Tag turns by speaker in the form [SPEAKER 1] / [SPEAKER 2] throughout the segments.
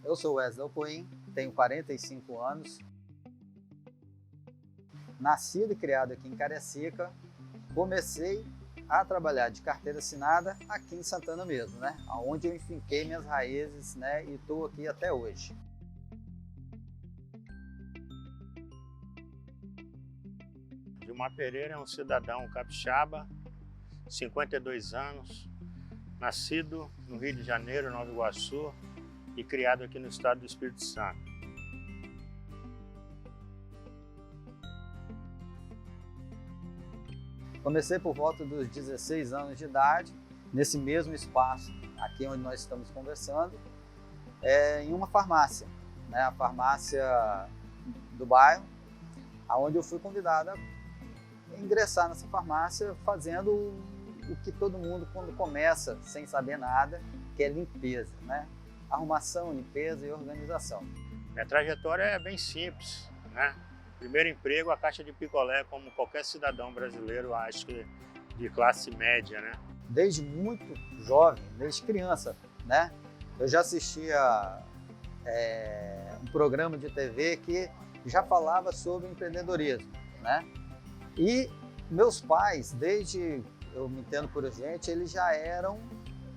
[SPEAKER 1] Eu sou Wesley Alpoim, tenho 45 anos, nascido e criado aqui em Cariacica. Comecei a trabalhar de carteira assinada aqui em Santana mesmo, né? Onde eu enfinquei minhas raízes, né? E estou aqui até hoje.
[SPEAKER 2] Gilmar Pereira é um cidadão capixaba, 52 anos, nascido no Rio de Janeiro, Nova Iguaçu, e criado aqui no estado do Espírito Santo.
[SPEAKER 1] Comecei por volta dos 16 anos de idade, nesse mesmo espaço aqui onde nós estamos conversando, em uma farmácia, né? A farmácia do bairro, onde eu fui convidado a ingressar nessa farmácia fazendo o que todo mundo quando começa sem saber nada, que é limpeza, né? Arrumação, limpeza e organização.
[SPEAKER 2] Minha trajetória é bem simples, né? Primeiro emprego, a caixa de picolé, como qualquer cidadão brasileiro, acho que de classe média, né?
[SPEAKER 1] Desde muito jovem, desde criança, né? Eu já assistia um programa de TV que já falava sobre empreendedorismo, né? E meus pais, desde eu me entendo por gente, eles já eram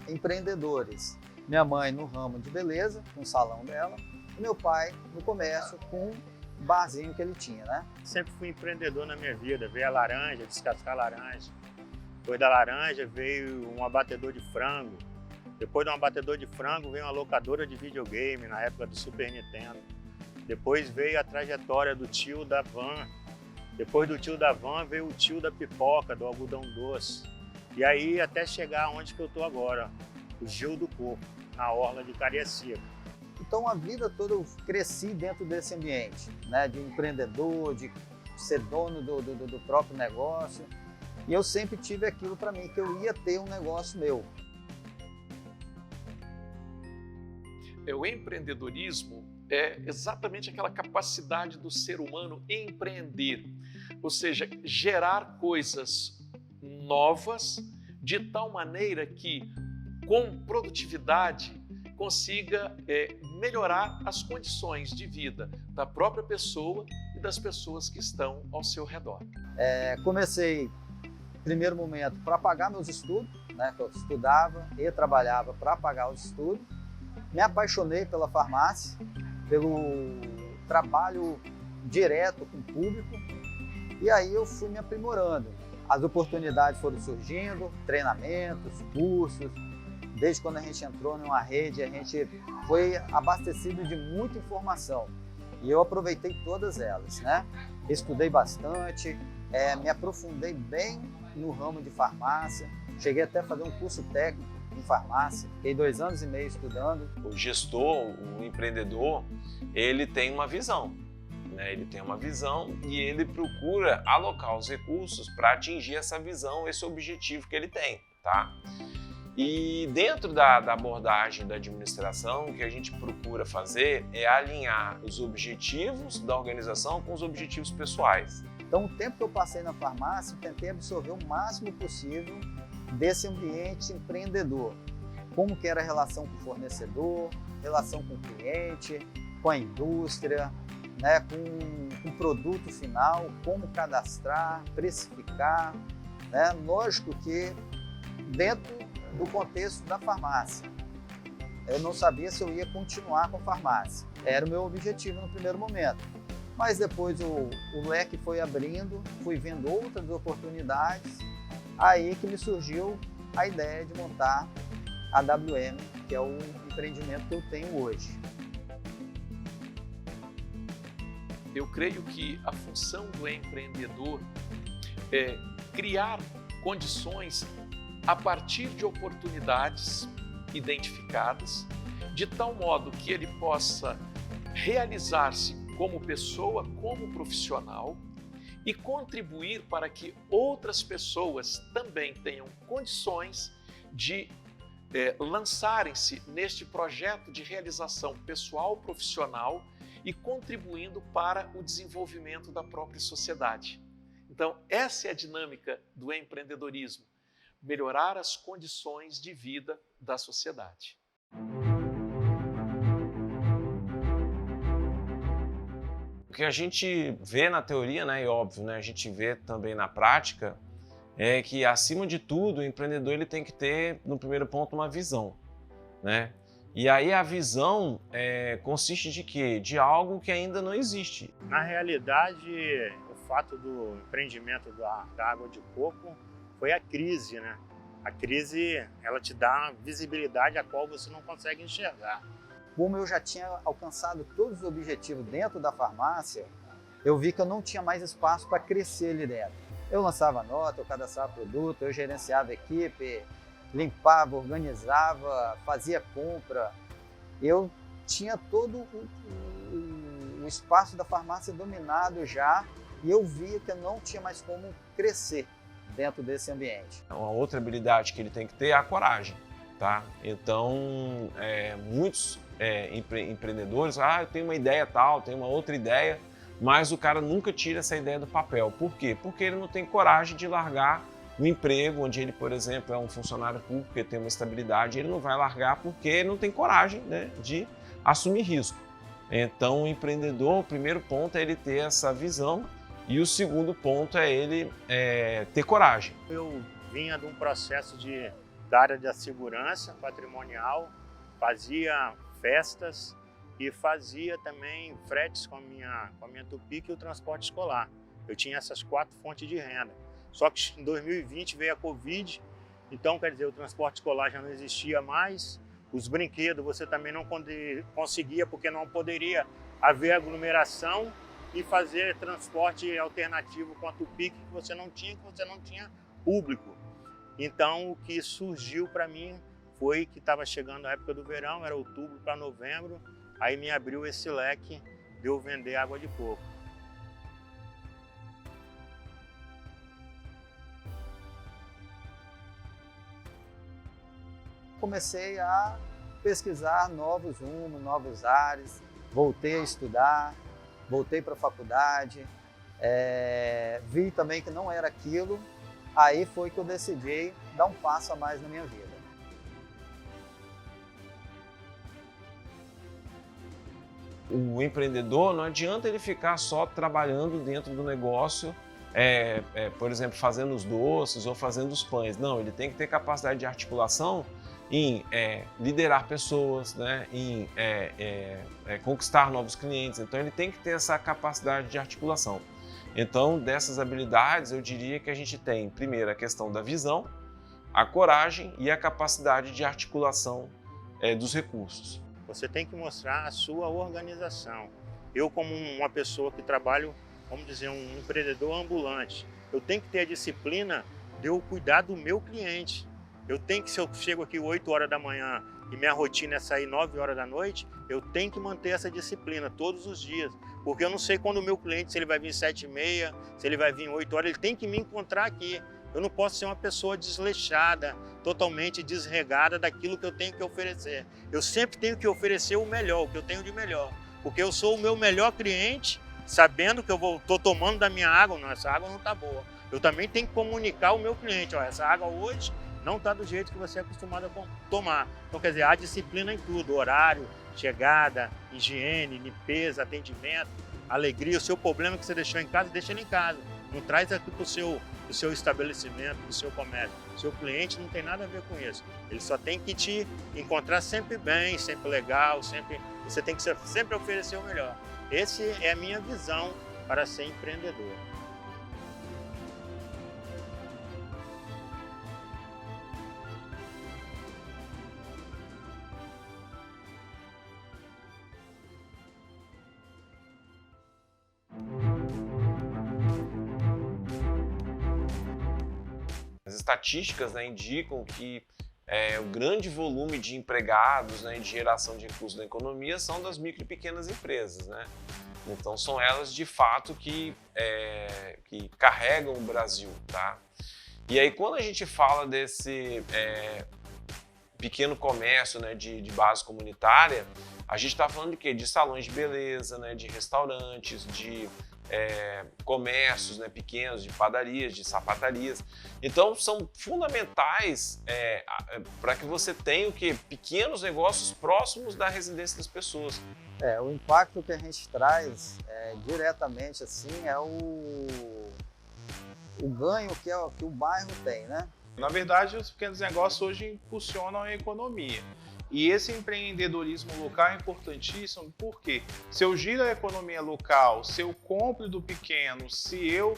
[SPEAKER 1] empreendedores. Minha mãe no ramo de beleza, com o salão dela, e meu pai no comércio, com o barzinho que ele tinha, né?
[SPEAKER 2] Sempre fui empreendedor na minha vida. Veio a laranja, descascar laranja. Depois da laranja veio um abatedor de frango. Depois de um abatedor de frango veio uma locadora de videogame, na época do Super Nintendo. Depois veio a trajetória do tio da van. Depois do tio da van veio o tio da pipoca, do algodão doce. E aí até chegar onde que eu tô agora, o Gil do Corpo, na orla de Cariacica.
[SPEAKER 1] Então a vida toda eu cresci dentro desse ambiente, né? De empreendedor, de ser dono do próprio negócio. E eu sempre tive aquilo para mim, que eu ia ter um negócio meu.
[SPEAKER 3] O empreendedorismo é exatamente aquela capacidade do ser humano empreender, ou seja, gerar coisas novas de tal maneira que, com produtividade, consiga melhorar as condições de vida da própria pessoa e das pessoas que estão ao seu redor.
[SPEAKER 1] Comecei, primeiro momento, para pagar meus estudos, né? Que eu estudava e trabalhava para pagar os estudos. Me apaixonei pela farmácia, pelo trabalho direto com o público, e aí eu fui me aprimorando. As oportunidades foram surgindo, treinamentos, cursos. Desde quando a gente entrou numa rede, a gente foi abastecido de muita informação e eu aproveitei todas elas, né? Estudei bastante, me aprofundei bem no ramo de farmácia, cheguei até a fazer um curso técnico em farmácia, fiquei 2 anos e meio estudando.
[SPEAKER 4] O gestor, o empreendedor, ele tem uma visão, né? Ele tem uma visão e ele procura alocar os recursos para atingir essa visão, esse objetivo que ele tem, tá? E dentro da abordagem da administração, o que a gente procura fazer é alinhar os objetivos da organização com os objetivos pessoais.
[SPEAKER 1] Então, o tempo que eu passei na farmácia, eu tentei absorver o máximo possível desse ambiente empreendedor. Como que era a relação com o fornecedor, relação com o cliente, com a indústria, né, com o produto final, como cadastrar, precificar, né? Lógico que dentro do contexto da farmácia. Eu não sabia se eu ia continuar com a farmácia. Era o meu objetivo no primeiro momento. Mas depois o leque foi abrindo, fui vendo outras oportunidades, aí que me surgiu a ideia de montar a WM, que é o empreendimento que eu tenho hoje.
[SPEAKER 3] Eu creio que a função do empreendedor é criar condições a partir de oportunidades identificadas, de tal modo que ele possa realizar-se como pessoa, como profissional e contribuir para que outras pessoas também tenham condições de lançarem-se neste projeto de realização pessoal, profissional e contribuindo para o desenvolvimento da própria sociedade. Então, essa é a dinâmica do empreendedorismo. Melhorar as condições de vida da sociedade.
[SPEAKER 4] O que a gente vê na teoria, né, e óbvio, né, a gente vê também na prática, é que, acima de tudo, o empreendedor ele tem que ter, no primeiro ponto, uma visão, né? E aí a visão consiste de quê? De algo que ainda não existe.
[SPEAKER 2] Na realidade, o fato do empreendimento da água de coco foi a crise, né? A crise, ela te dá visibilidade a qual você não consegue enxergar.
[SPEAKER 1] Como eu já tinha alcançado todos os objetivos dentro da farmácia, eu vi que eu não tinha mais espaço para crescer ali dentro. Eu lançava nota, eu cadastrava produto, eu gerenciava equipe, limpava, organizava, fazia compra. Eu tinha todo o espaço da farmácia dominado já e eu via que eu não tinha mais como crescer dentro desse ambiente.
[SPEAKER 4] Uma outra habilidade que ele tem que ter é a coragem, tá? Então, muitos empreendedores, eu tenho uma ideia tal, tenho uma outra ideia, mas o cara nunca tira essa ideia do papel. Por quê? Porque ele não tem coragem de largar um emprego onde ele, por exemplo, é um funcionário público, que tem uma estabilidade, ele não vai largar porque ele não tem coragem, né, de assumir risco. Então, o empreendedor, o primeiro ponto é ele ter essa visão e o segundo ponto é ele ter coragem.
[SPEAKER 2] Eu vinha de um processo da área da segurança patrimonial, fazia festas e fazia também fretes com a minha Tupic e o transporte escolar. Eu tinha essas 4 fontes de renda. Só que em 2020 veio a Covid, então quer dizer, o transporte escolar já não existia mais, os brinquedos você também não conseguia porque não poderia haver aglomeração e fazer transporte alternativo com a Tupic que você não tinha público. Então o que surgiu para mim foi que estava chegando a época do verão, era outubro para novembro, aí me abriu esse leque de eu vender água de coco.
[SPEAKER 1] Comecei a pesquisar novos rumos, novos ares, voltei a estudar, voltei para a faculdade, vi também que não era aquilo, aí foi que eu decidi dar um passo a mais na minha vida.
[SPEAKER 4] O empreendedor, não adianta ele ficar só trabalhando dentro do negócio, por exemplo, fazendo os doces ou fazendo os pães. Não, ele tem que ter capacidade de articulação em liderar pessoas, né, em conquistar novos clientes. Então ele tem que ter essa capacidade de articulação. Então, dessas habilidades, eu diria que a gente tem, primeiro, a questão da visão, a coragem e a capacidade de articulação dos recursos.
[SPEAKER 2] Você tem que mostrar a sua organização. Eu, como uma pessoa que trabalho, vamos dizer, um empreendedor ambulante, eu tenho que ter a disciplina de eu cuidar do meu cliente. Eu tenho que, se eu chego aqui 8 horas da manhã e minha rotina é sair 9 horas da noite, eu tenho que manter essa disciplina todos os dias. Porque eu não sei quando o meu cliente, se ele vai vir 7h30, se ele vai vir 8 horas, ele tem que me encontrar aqui. Eu não posso ser uma pessoa desleixada, totalmente desregada daquilo que eu tenho que oferecer. Eu sempre tenho que oferecer o melhor, o que eu tenho de melhor. Porque eu sou o meu melhor cliente, sabendo que eu estou tomando da minha água, não, essa água não está boa. Eu também tenho que comunicar ao meu cliente, essa água hoje não está do jeito que você é acostumado a tomar. Então, quer dizer, há disciplina em tudo, horário, chegada, higiene, limpeza, atendimento, alegria. O seu problema que você deixou em casa, deixa ele em casa. Não traz aqui para o seu estabelecimento, para o seu comércio. O seu cliente não tem nada a ver com isso. Ele só tem que te encontrar sempre bem, sempre legal, você tem que sempre oferecer o melhor. Essa é a minha visão para ser empreendedor.
[SPEAKER 4] As estatísticas, né, indicam que o grande volume de empregados, né, de geração de recursos da economia são das micro e pequenas empresas, né? Então são elas de fato que carregam o Brasil, tá? E aí quando a gente fala desse pequeno comércio, né, de base comunitária, a gente está falando de quê? De salões de beleza, né, de restaurantes, de comércios, né, pequenos, de padarias, de sapatarias. Então, são fundamentais para que você tenha pequenos negócios próximos da residência das pessoas.
[SPEAKER 1] O impacto que a gente traz diretamente assim é o ganho que o bairro tem, né?
[SPEAKER 5] Na verdade, os pequenos negócios hoje impulsionam a economia. E esse empreendedorismo local é importantíssimo porque se eu giro a economia local, se eu compro do pequeno, se eu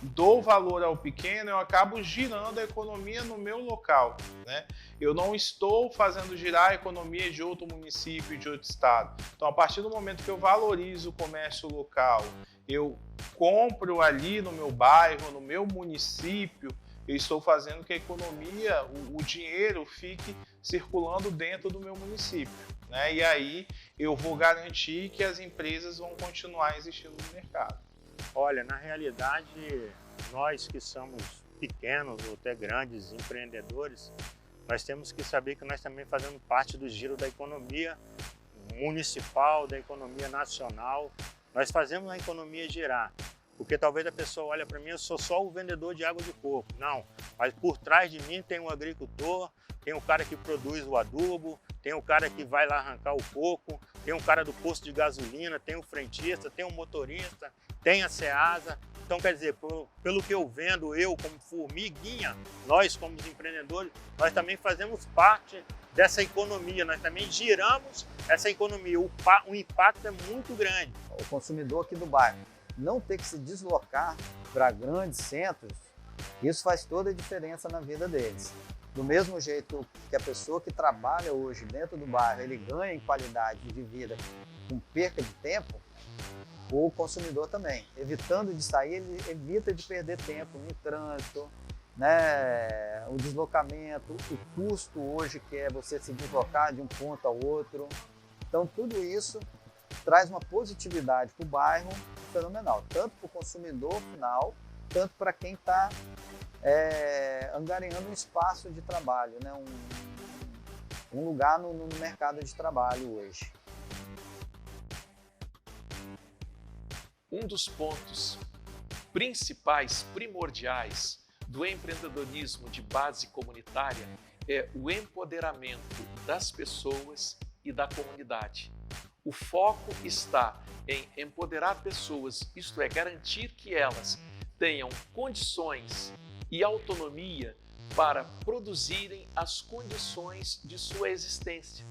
[SPEAKER 5] dou valor ao pequeno, eu acabo girando a economia no meu local, né? Eu não estou fazendo girar a economia de outro município, de outro estado. Então, a partir do momento que eu valorizo o comércio local, eu compro ali no meu bairro, no meu município, eu estou fazendo que a economia, o dinheiro fique circulando dentro do meu município, né? E aí eu vou garantir que as empresas vão continuar existindo no mercado.
[SPEAKER 2] Olha, na realidade, nós que somos pequenos ou até grandes empreendedores, nós temos que saber que nós também fazemos parte do giro da economia municipal, da economia nacional. Nós fazemos a economia girar. Porque talvez a pessoa olhe para mim, eu sou só o vendedor de água de coco. Não, mas por trás de mim tem um agricultor, tem o cara que produz o adubo, tem o cara que vai lá arrancar o coco, tem o cara do posto de gasolina, tem o frentista, tem o motorista, tem a Ceasa. Então, quer dizer, pelo que eu vendo, eu como formiguinha, nós como empreendedores, nós também fazemos parte dessa economia, nós também giramos essa economia. O impacto é muito grande.
[SPEAKER 1] O consumidor aqui do bairro não ter que se deslocar para grandes centros, isso faz toda a diferença na vida deles. Do mesmo jeito que a pessoa que trabalha hoje dentro do bairro, ele ganha em qualidade de vida com perca de tempo, o consumidor também. Evitando de sair, ele evita de perder tempo no trânsito, né? O deslocamento, o custo hoje que é você se deslocar de um ponto ao outro. Então tudo isso traz uma positividade para o bairro fenomenal, tanto para o consumidor final, tanto para quem está angariando um espaço de trabalho, né? Um lugar no mercado de trabalho hoje.
[SPEAKER 3] Um dos pontos principais, primordiais do empreendedorismo de base comunitária é o empoderamento das pessoas e da comunidade. O foco está em empoderar pessoas, isto é, garantir que elas tenham condições e autonomia para produzirem as condições de sua existência,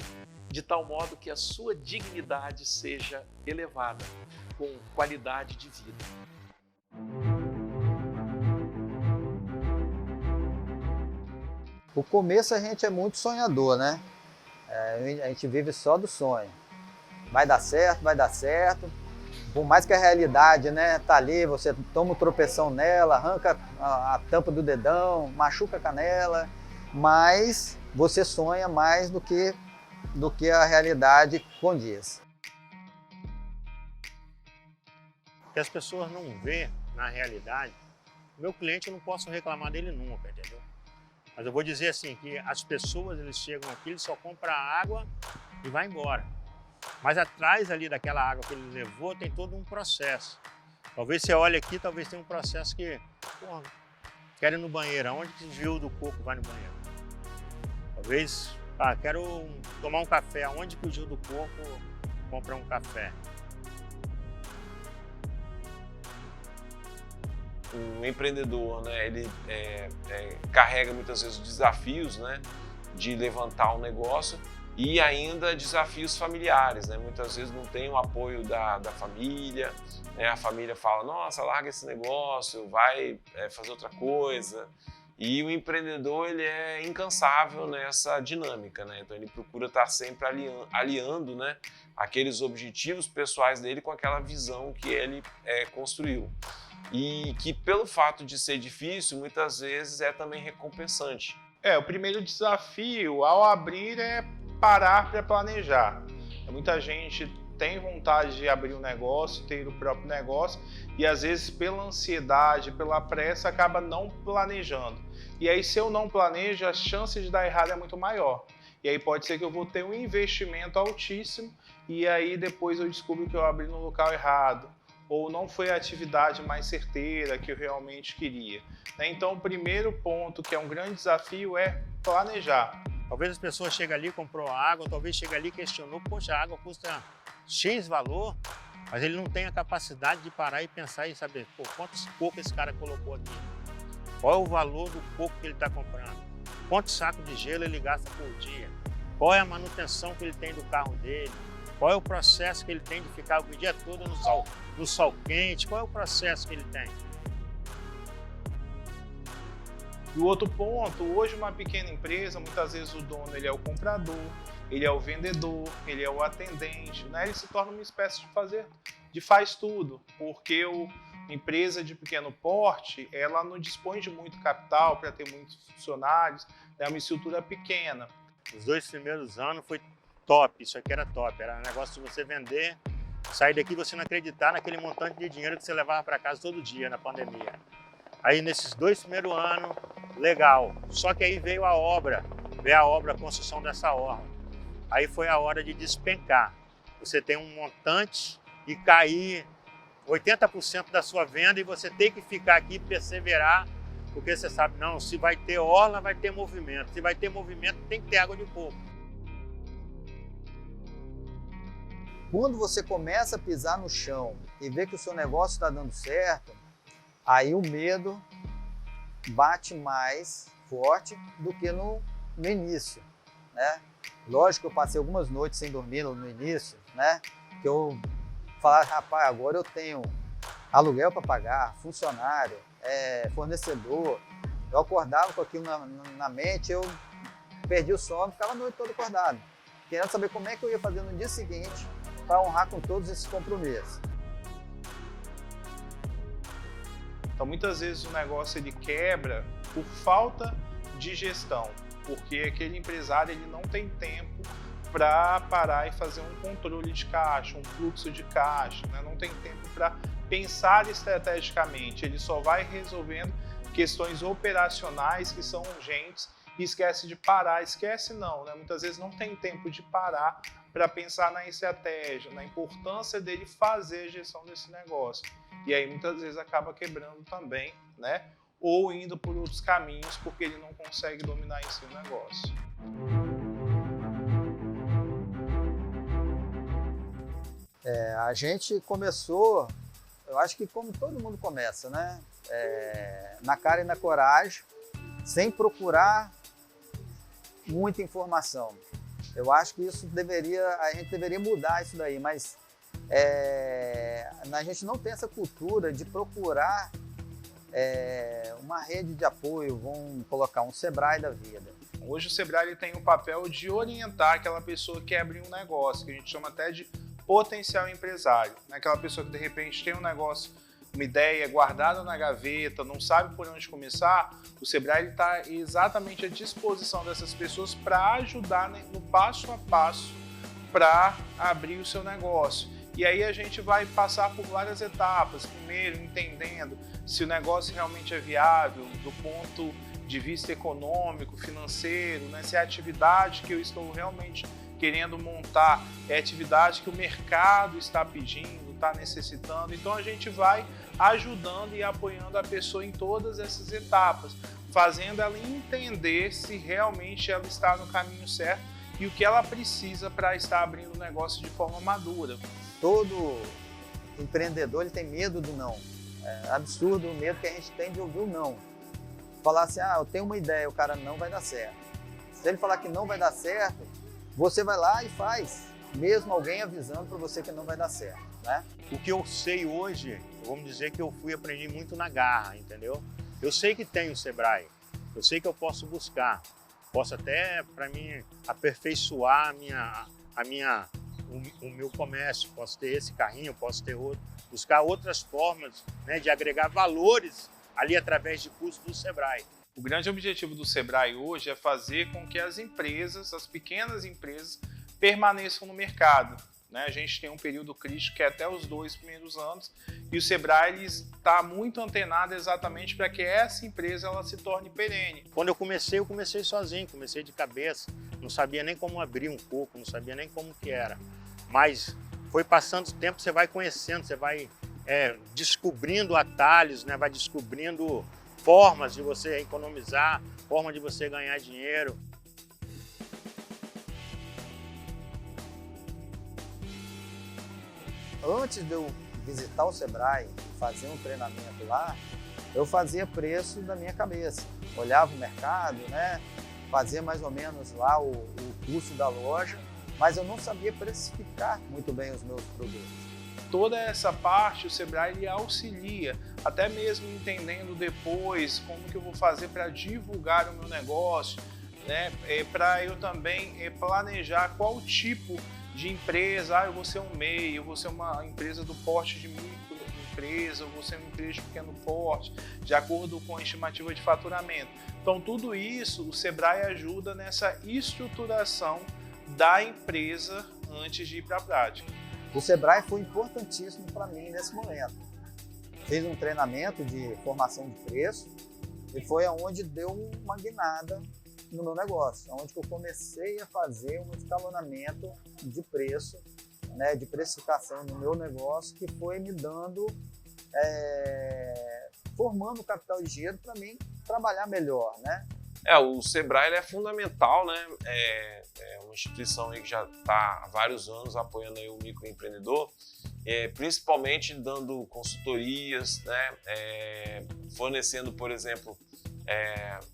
[SPEAKER 3] de tal modo que a sua dignidade seja elevada, com qualidade de vida.
[SPEAKER 1] O começo a gente é muito sonhador, né? A gente vive só do sonho. Vai dar certo, vai dar certo. Por mais que a realidade, né, tá ali, você toma um tropeção nela, arranca a tampa do dedão, machuca a canela, mas você sonha mais do que a realidade condiz.
[SPEAKER 2] Que as pessoas não vê na realidade, meu cliente eu não posso reclamar dele nunca, entendeu? Mas eu vou dizer assim, que as pessoas, eles chegam aqui, eles só compram a água e vai embora. Mas atrás ali daquela água que ele levou tem todo um processo. Talvez você olhe aqui, talvez tenha um processo que, porra, quero ir no banheiro, aonde que o giro do coco vai no banheiro? Talvez, quero tomar um café, aonde que o giro do coco compra um café?
[SPEAKER 4] O empreendedor, né, ele carrega muitas vezes desafios, né, de levantar um negócio e ainda desafios familiares, né? Muitas vezes não tem o apoio da família, né? A família fala, nossa, larga esse negócio, vai fazer outra coisa. E o empreendedor, ele é incansável nessa dinâmica, né? Então ele procura estar sempre aliando, né, aqueles objetivos pessoais dele com aquela visão que ele construiu. E que pelo fato de ser difícil, muitas vezes é também recompensante.
[SPEAKER 5] O primeiro desafio ao abrir é parar para planejar. Muita gente tem vontade de abrir um negócio, ter o próprio negócio e às vezes pela ansiedade, pela pressa, acaba não planejando. E aí se eu não planejo, a chance de dar errado é muito maior. E aí pode ser que eu vou ter um investimento altíssimo e aí depois eu descubro que eu abri no local errado ou não foi a atividade mais certeira que eu realmente queria. Então, o primeiro ponto, que é um grande desafio, é planejar.
[SPEAKER 2] Talvez as pessoas cheguem ali, comprou água, talvez chegue ali e questionou, poxa, a água custa X valor, mas ele não tem a capacidade de parar e pensar e saber, pô, quantos cocos esse cara colocou aqui? Qual é o valor do coco que ele está comprando? Quantos sacos de gelo ele gasta por dia? Qual é a manutenção que ele tem do carro dele? Qual é o processo que ele tem de ficar o dia todo no sol quente? Qual é o processo que ele tem?
[SPEAKER 5] E o outro ponto, hoje uma pequena empresa, muitas vezes o dono ele é o comprador, ele é o vendedor, ele é o atendente, né? Ele se torna uma espécie de faz tudo, porque a empresa de pequeno porte, ela não dispõe de muito capital para ter muitos funcionários, é uma estrutura pequena.
[SPEAKER 2] Os 2 primeiros anos foi top, isso aqui era top, era um negócio de você vender, sair daqui e você não acreditar naquele montante de dinheiro que você levava para casa todo dia na pandemia. Aí nesses 2 primeiros anos, legal, só que aí veio a obra, a construção dessa orla. Aí foi a hora de despencar, você tem um montante e cair 80% da sua venda e você tem que ficar aqui e perseverar, porque você sabe, não, se vai ter orla, vai ter movimento, se vai ter movimento, tem que ter água de coco.
[SPEAKER 1] Quando você começa a pisar no chão e vê que o seu negócio está dando certo, aí o medo bate mais forte do que no início, né? Lógico que eu passei algumas noites sem dormir no início, né? Que eu falava, rapaz, agora eu tenho aluguel para pagar, funcionário, fornecedor. Eu acordava com aquilo na mente, eu perdi o sono, ficava a noite toda acordado, querendo saber como é que eu ia fazer no dia seguinte para honrar com todos esses compromissos.
[SPEAKER 5] Então, muitas vezes o negócio ele quebra por falta de gestão, porque aquele empresário ele não tem tempo para parar e fazer um controle de caixa, um fluxo de caixa, né? Não tem tempo para pensar estrategicamente, ele só vai resolvendo questões operacionais que são urgentes e esquece de parar, esquece não, né? Muitas vezes não tem tempo de parar para pensar na estratégia, na importância dele fazer a gestão desse negócio. E aí muitas vezes acaba quebrando também, né? Ou indo por outros caminhos porque ele não consegue dominar em si o negócio.
[SPEAKER 1] A gente começou, eu acho que como todo mundo começa, né? Na cara e na coragem, sem procurar muita informação. Eu acho que isso a gente deveria mudar isso daí, mas a gente não tem essa cultura de procurar uma rede de apoio, vamos colocar um Sebrae da vida.
[SPEAKER 5] Hoje o Sebrae ele tem o papel de orientar aquela pessoa que quer abrir um negócio, que a gente chama até de potencial empresário, né? Aquela pessoa que de repente tem um negócio, uma ideia guardada na gaveta, não sabe por onde começar, o Sebrae está exatamente à disposição dessas pessoas para ajudar no passo a passo para abrir o seu negócio. E aí a gente vai passar por várias etapas, primeiro entendendo se o negócio realmente é viável do ponto de vista econômico, financeiro, né? Se a atividade que eu estou realmente querendo montar é atividade que o mercado está pedindo, está necessitando. Então a gente vai ajudando e apoiando a pessoa em todas essas etapas, fazendo ela entender se realmente ela está no caminho certo e o que ela precisa para estar abrindo o negócio de forma madura.
[SPEAKER 1] Todo empreendedor ele tem medo do não. É absurdo o medo que a gente tem de ouvir o não. Falar assim, eu tenho uma ideia, o cara não vai dar certo. Se ele falar que não vai dar certo, você vai lá e faz, mesmo alguém avisando para você que não vai dar certo, né?
[SPEAKER 2] O que eu sei hoje, vamos dizer que eu aprendi muito na garra, entendeu? Eu sei que tem o Sebrae, eu sei que eu posso buscar, posso até, para mim, aperfeiçoar o meu comércio, posso ter esse carrinho, posso ter outro, buscar outras formas, né, de agregar valores ali através de cursos do Sebrae.
[SPEAKER 5] O grande objetivo do Sebrae hoje é fazer com que as empresas, as pequenas empresas, permaneçam no mercado, né? A gente tem um período crítico que é até os 2 primeiros anos e o Sebrae está muito antenado exatamente para que essa empresa ela se torne perene.
[SPEAKER 2] Quando eu comecei sozinho, comecei de cabeça, não sabia nem como abrir um coco, não sabia nem como que era. Mas foi passando o tempo, você vai conhecendo, você vai descobrindo atalhos, né? Vai descobrindo formas de você economizar, forma de você ganhar dinheiro.
[SPEAKER 1] Antes de eu visitar o Sebrae, fazer um treinamento lá, eu fazia preço da minha cabeça. Olhava o mercado, né? Fazia mais ou menos lá o custo da loja, mas eu não sabia precificar muito bem os meus produtos.
[SPEAKER 5] Toda essa parte o Sebrae ele auxilia, até mesmo entendendo depois como que eu vou fazer para divulgar o meu negócio, né? Para eu também planejar qual tipo de empresa, eu vou ser um MEI, eu vou ser uma empresa do porte de microempresa, eu vou ser uma empresa de pequeno porte, de acordo com a estimativa de faturamento. Então tudo isso o Sebrae ajuda nessa estruturação da empresa antes de ir para a prática.
[SPEAKER 1] O Sebrae foi importantíssimo para mim nesse momento. Fiz um treinamento de formação de preço e foi aonde deu uma guinada no meu negócio, onde eu comecei a fazer um escalonamento de preço, né, de precificação no meu negócio, que foi me dando, formando capital de giro para mim trabalhar melhor, né?
[SPEAKER 4] O Sebrae ele é fundamental, né? É uma instituição aí que já está há vários anos apoiando aí o microempreendedor, principalmente dando consultorias, né? Fornecendo, por exemplo,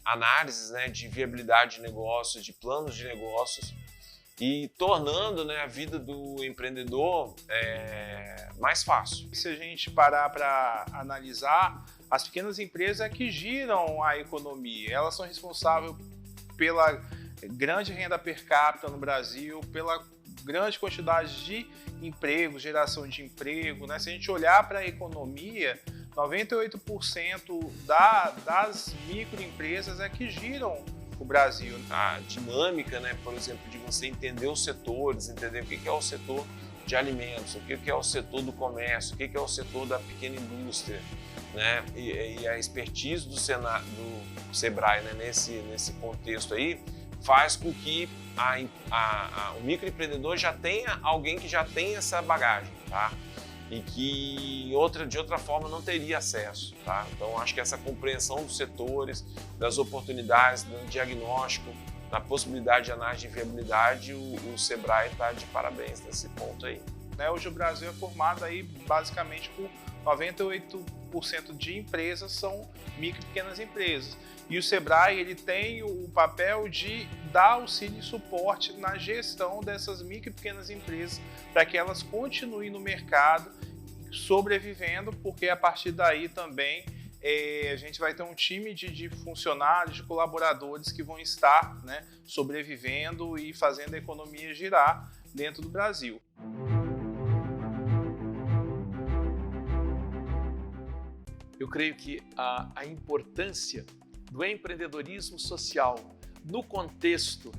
[SPEAKER 4] análises, né, de viabilidade de negócios, de planos de negócios e tornando, né, a vida do empreendedor mais fácil.
[SPEAKER 5] Se a gente parar para analisar, as pequenas empresas é que giram a economia. Elas são responsáveis pela grande renda per capita no Brasil, pela grande quantidade de empregos, geração de emprego, né? Se a gente olhar para a economia, 98% das microempresas é que giram o Brasil.
[SPEAKER 4] A dinâmica, né, por exemplo, de você entender os setores, entender o que é o setor de alimentos, o que é o setor do comércio, o que é o setor da pequena indústria, né? E a expertise do Sebrae, né, nesse contexto aí, faz com que o microempreendedor já tenha alguém que já tem essa bagagem, tá? E que de outra forma não teria acesso, tá? Então acho que essa compreensão dos setores, das oportunidades, do diagnóstico, da possibilidade de análise de viabilidade, o Sebrae está de parabéns nesse ponto aí.
[SPEAKER 5] Hoje o Brasil é formado aí basicamente por 98% de empresas são micro e pequenas empresas. E o Sebrae ele tem o papel de dar auxílio e suporte na gestão dessas micro e pequenas empresas para que elas continuem no mercado sobrevivendo, porque a partir daí também a gente vai ter um time de funcionários, de colaboradores que vão estar, né, sobrevivendo e fazendo a economia girar dentro do Brasil.
[SPEAKER 3] Eu creio que a importância do empreendedorismo social no contexto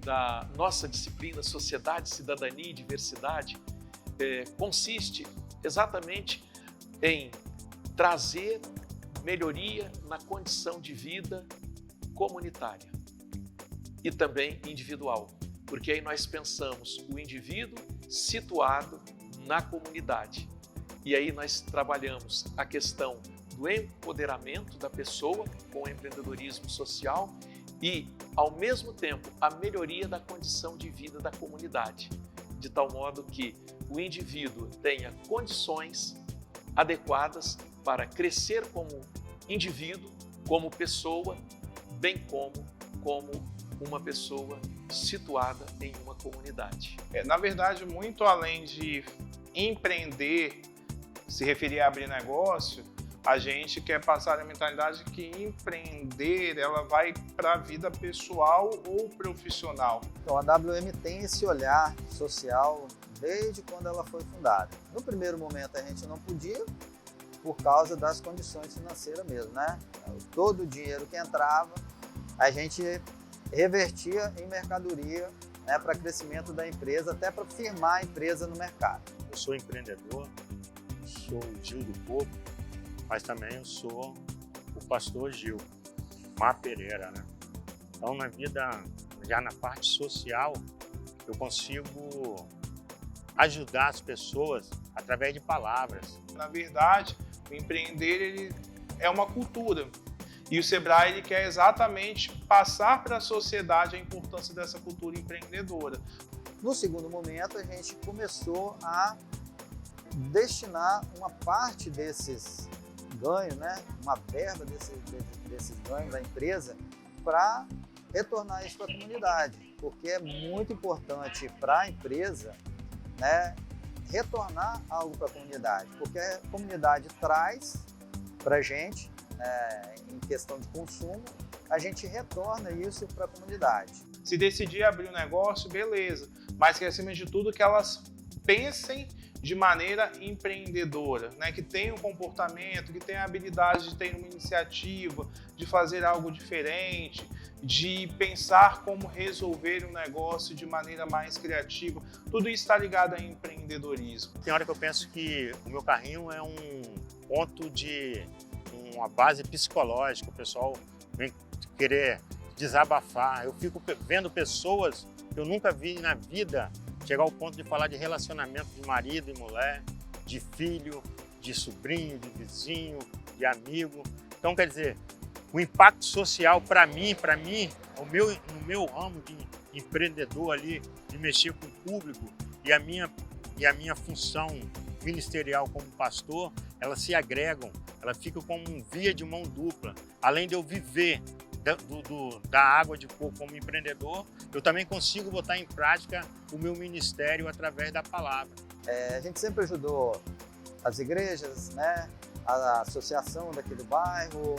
[SPEAKER 3] da nossa disciplina Sociedade, Cidadania e Diversidade consiste exatamente em trazer melhoria na condição de vida comunitária e também individual, porque aí nós pensamos o indivíduo situado na comunidade e aí nós trabalhamos a questão do empoderamento da pessoa com o empreendedorismo social e, ao mesmo tempo, a melhoria da condição de vida da comunidade, de tal modo que o indivíduo tenha condições adequadas para crescer como indivíduo, como pessoa, bem como uma pessoa situada em uma comunidade.
[SPEAKER 5] Na verdade, muito além de empreender, se referir a abrir negócio, a gente quer passar a mentalidade que empreender ela vai para a vida pessoal ou profissional.
[SPEAKER 1] Então a WM tem esse olhar social desde quando ela foi fundada. No primeiro momento a gente não podia, por causa das condições financeiras mesmo, né? Todo o dinheiro que entrava, a gente revertia em mercadoria, né, para crescimento da empresa, até para firmar a empresa no mercado.
[SPEAKER 2] Eu sou empreendedor, sou o Gil do Povo, mas também eu sou o pastor Gil, Má Pereira, né? Então na vida, já na parte social, eu consigo ajudar as pessoas através de palavras.
[SPEAKER 5] Na verdade, o empreender ele é uma cultura. E o Sebrae ele quer exatamente passar para a sociedade a importância dessa cultura empreendedora.
[SPEAKER 1] No segundo momento, a gente começou a destinar uma parte desses ganhos, né, uma verba desses ganhos da empresa para retornar isso para a comunidade, porque é muito importante para a empresa, né, retornar algo para a comunidade, porque a comunidade traz para a gente, em questão de consumo, a gente retorna isso para a comunidade.
[SPEAKER 5] Se decidir abrir um negócio, beleza, mas que acima de tudo que elas pensem de maneira empreendedora, né? Que tenham um comportamento, que tenham a habilidade de ter uma iniciativa, de fazer algo diferente, de pensar como resolver um negócio de maneira mais criativa. Tudo isso está ligado a empreendedorismo.
[SPEAKER 2] Tem hora que eu penso que o meu carrinho é um ponto de uma base psicológica, o pessoal vem querer desabafar. Eu fico vendo pessoas que eu nunca vi na vida chegar ao ponto de falar de relacionamento de marido e mulher, de filho, de sobrinho, de vizinho, de amigo. Então, quer dizer, o impacto social para mim, no meu ramo de empreendedor ali, de mexer com o público e a minha função ministerial como pastor, elas se agregam, elas ficam como um via de mão dupla. Além de eu viver da água de coco como empreendedor, eu também consigo botar em prática o meu ministério através da palavra.
[SPEAKER 1] A gente sempre ajudou as igrejas, né, a associação daqui do bairro.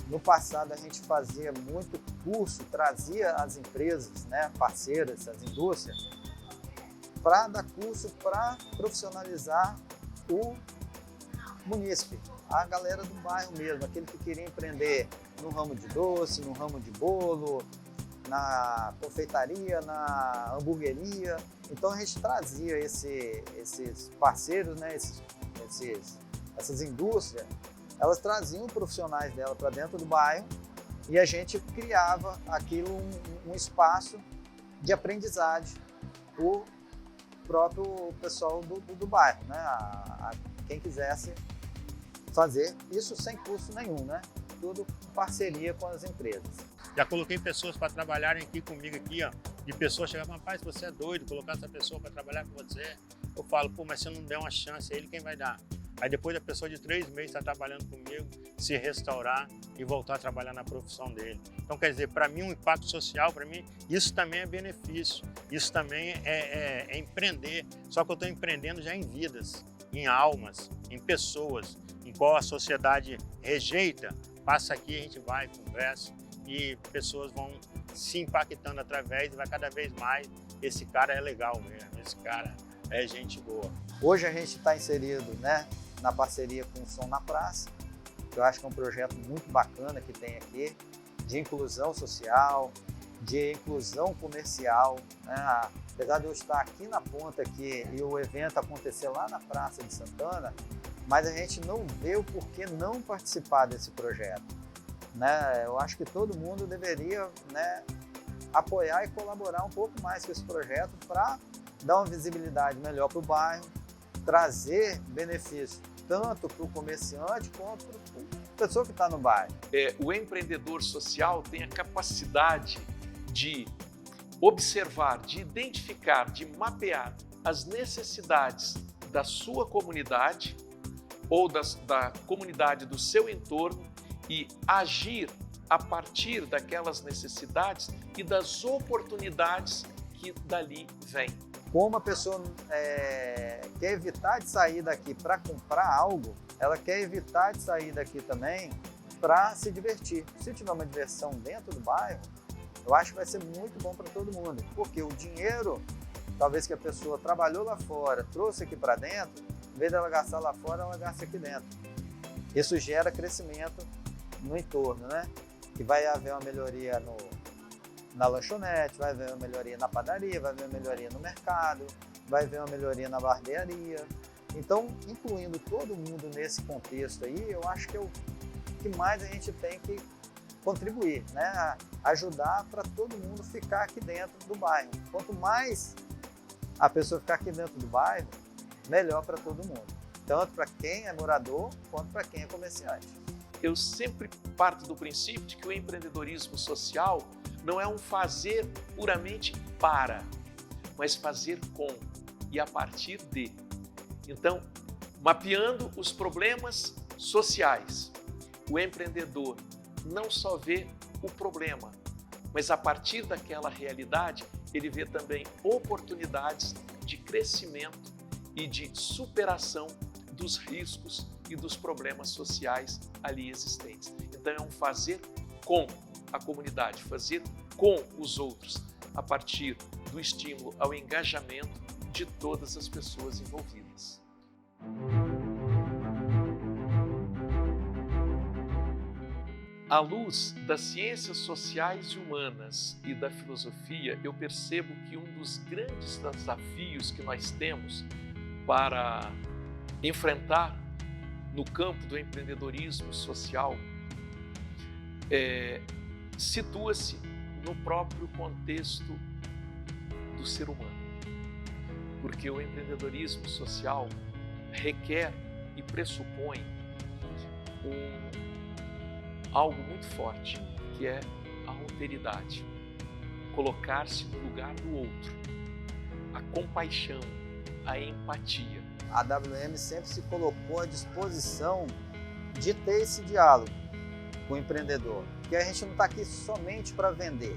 [SPEAKER 1] No passado a gente fazia muito curso, trazia as empresas, né, parceiras, as indústrias, para dar curso para profissionalizar o munícipe, a galera do bairro mesmo, aquele que queria empreender no ramo de doce, no ramo de bolo, na confeitaria, na hamburgueria. Então a gente trazia esses parceiros, né, essas indústrias, elas traziam profissionais dela para dentro do bairro e a gente criava aquilo um espaço de aprendizagem para o próprio pessoal do bairro, né, quem quisesse fazer isso sem custo nenhum, né? Tudo em parceria com as empresas.
[SPEAKER 2] Já coloquei pessoas para trabalharem aqui comigo, aqui, ó, de pessoas chegavam, rapaz, você é doido, colocar essa pessoa para trabalhar com você. Eu falo, pô, mas se eu não der uma chance a ele, quem vai dar? Aí depois a pessoa de 3 meses está trabalhando comigo, se restaurar e voltar a trabalhar na profissão dele. Então, quer dizer, para mim, um impacto social, para mim, isso também é benefício, isso também é empreender, só que eu estou empreendendo já em vidas, em almas, em pessoas, em qual a sociedade rejeita, passa aqui, a gente vai, conversa e pessoas vão se impactando através e vai cada vez mais, esse cara é legal mesmo, esse cara é gente boa.
[SPEAKER 1] Hoje a gente está inserido, né, na parceria com o Som na Praça, que eu acho que é um projeto muito bacana que tem aqui, de inclusão social, de inclusão comercial, né? Apesar de eu estar aqui na ponta aqui e o evento acontecer lá na Praça de Santana, mas a gente não vê o porquê não participar desse projeto, né? Eu acho que todo mundo deveria, né, apoiar e colaborar um pouco mais com esse projeto para dar uma visibilidade melhor para o bairro, trazer benefício tanto para o comerciante quanto para a pessoa que está no bairro.
[SPEAKER 3] O empreendedor social tem a capacidade de observar, de identificar, de mapear as necessidades da sua comunidade ou da comunidade do seu entorno e agir a partir daquelas necessidades e das oportunidades que dali vêm.
[SPEAKER 1] Como a pessoa quer evitar de sair daqui para comprar algo, ela quer evitar de sair daqui também para se divertir. Se tiver uma diversão dentro do bairro, eu acho que vai ser muito bom para todo mundo, porque o dinheiro, talvez que a pessoa trabalhou lá fora, trouxe aqui para dentro, em vez dela gastar lá fora, ela gasta aqui dentro. Isso gera crescimento no entorno, né? Que vai haver uma melhoria na lanchonete, vai haver uma melhoria na padaria, vai haver uma melhoria no mercado, vai haver uma melhoria na barbearia. Então, incluindo todo mundo nesse contexto aí, eu acho que é o que mais a gente tem que contribuir, né? Ajudar para todo mundo ficar aqui dentro do bairro. Quanto mais a pessoa ficar aqui dentro do bairro, melhor para todo mundo, tanto para quem é morador quanto para quem é comerciante.
[SPEAKER 3] Eu sempre parto do princípio de que o empreendedorismo social não é um fazer puramente para, mas fazer com e a partir de. Então, mapeando os problemas sociais, o empreendedor não só vê o problema, mas a partir daquela realidade, ele vê também oportunidades de crescimento e de superação dos riscos e dos problemas sociais ali existentes. Então é um fazer com a comunidade, fazer com os outros, a partir do estímulo ao engajamento de todas as pessoas envolvidas. À luz das ciências sociais e humanas e da filosofia, eu percebo que um dos grandes desafios que nós temos para enfrentar no campo do empreendedorismo social situa-se no próprio contexto do ser humano. Porque o empreendedorismo social requer e pressupõe algo muito forte, que é a alteridade. Colocar-se no lugar do outro, a compaixão, a empatia.
[SPEAKER 1] A WM sempre se colocou à disposição de ter esse diálogo com o empreendedor, porque a gente não está aqui somente para vender,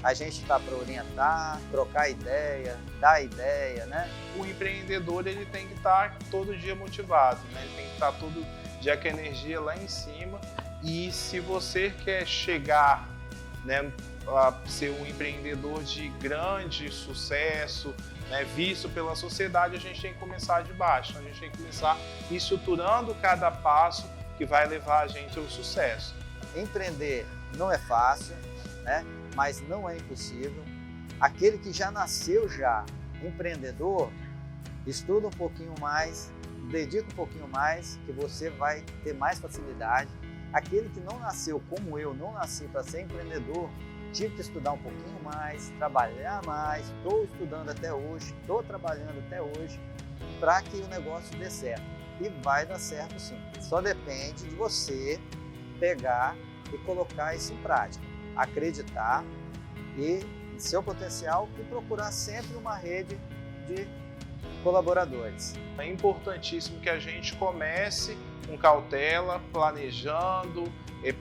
[SPEAKER 1] a gente está para orientar, trocar ideia, dar ideia, né?
[SPEAKER 5] O empreendedor ele tem que estar todo dia motivado, né? Ele tem que estar todo dia com a energia lá em cima. E se você quer chegar, né, a ser um empreendedor de grande sucesso, né, visto pela sociedade, a gente tem que começar de baixo. A gente tem que começar estruturando cada passo que vai levar a gente ao sucesso.
[SPEAKER 1] Empreender não é fácil, né, mas não é impossível. Aquele que já nasceu empreendedor, estuda um pouquinho mais, dedica um pouquinho mais, que você vai ter mais facilidade. Aquele que não nasceu como eu, não nasci para ser empreendedor, tive que estudar um pouquinho mais, trabalhar mais, estou estudando até hoje, estou trabalhando até hoje para que o negócio dê certo. E vai dar certo sim. Só depende de você pegar e colocar isso em prática. Acreditar em seu potencial e procurar sempre uma rede de colaboradores.
[SPEAKER 5] É importantíssimo que a gente comece com cautela, planejando,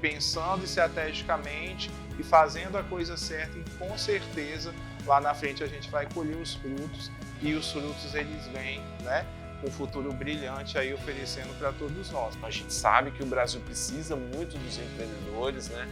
[SPEAKER 5] pensando estrategicamente e fazendo a coisa certa, e com certeza lá na frente a gente vai colher os frutos, e os frutos eles vêm, né, com um futuro brilhante aí oferecendo para todos nós.
[SPEAKER 4] A gente sabe que o Brasil precisa muito dos empreendedores, né?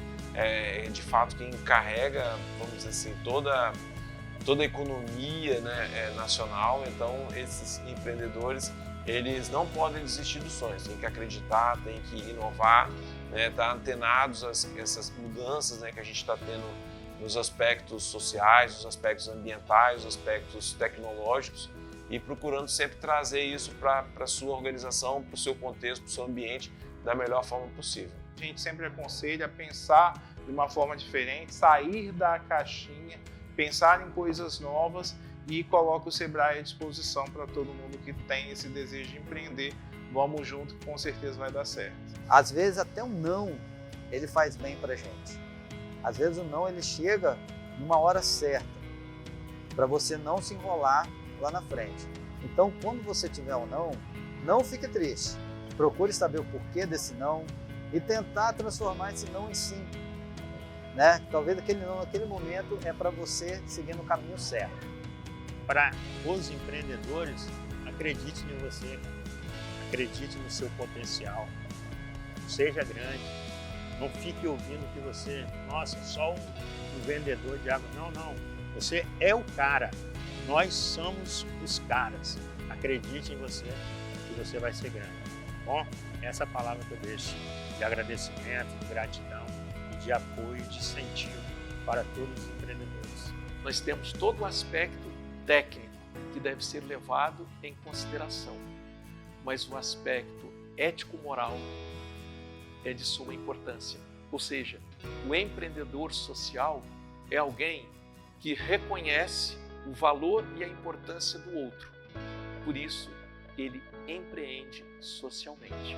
[SPEAKER 4] De fato quem carrega, vamos dizer assim, toda a economia, né, nacional. Então esses empreendedores eles não podem desistir dos sonhos, tem que acreditar, tem que inovar, né, estar antenados a essas mudanças, né, que a gente está tendo nos aspectos sociais, nos aspectos ambientais, nos aspectos tecnológicos, e procurando sempre trazer isso para a sua organização, para o seu contexto, para o seu ambiente, da melhor forma possível.
[SPEAKER 5] A gente sempre aconselha pensar de uma forma diferente, sair da caixinha, pensar em coisas novas, e coloca o Sebrae à disposição para todo mundo que tem esse desejo de empreender. Vamos junto, que com certeza vai dar certo.
[SPEAKER 1] Às vezes até um não, ele faz bem para a gente. Às vezes o não, ele chega numa hora certa, para você não se enrolar lá na frente. Então, quando você tiver um não, não fique triste. Procure saber o porquê desse não e tentar transformar esse não em sim. Né? Talvez aquele não, naquele momento, é para você seguir no caminho certo.
[SPEAKER 2] Para os empreendedores, acredite em você, acredite no seu potencial, seja grande, não fique ouvindo que você, nossa, só um vendedor de água. Não, não, você é o cara, nós somos os caras, acredite em você que você vai ser grande. Bom, essa é a palavra que eu deixo de agradecimento, de gratidão e de apoio, de incentivo para todos os empreendedores.
[SPEAKER 3] Nós temos todo o aspecto técnico que deve ser levado em consideração, mas o aspecto ético-moral é de suma importância. Ou seja, o empreendedor social é alguém que reconhece o valor e a importância do outro. Por isso, ele empreende socialmente.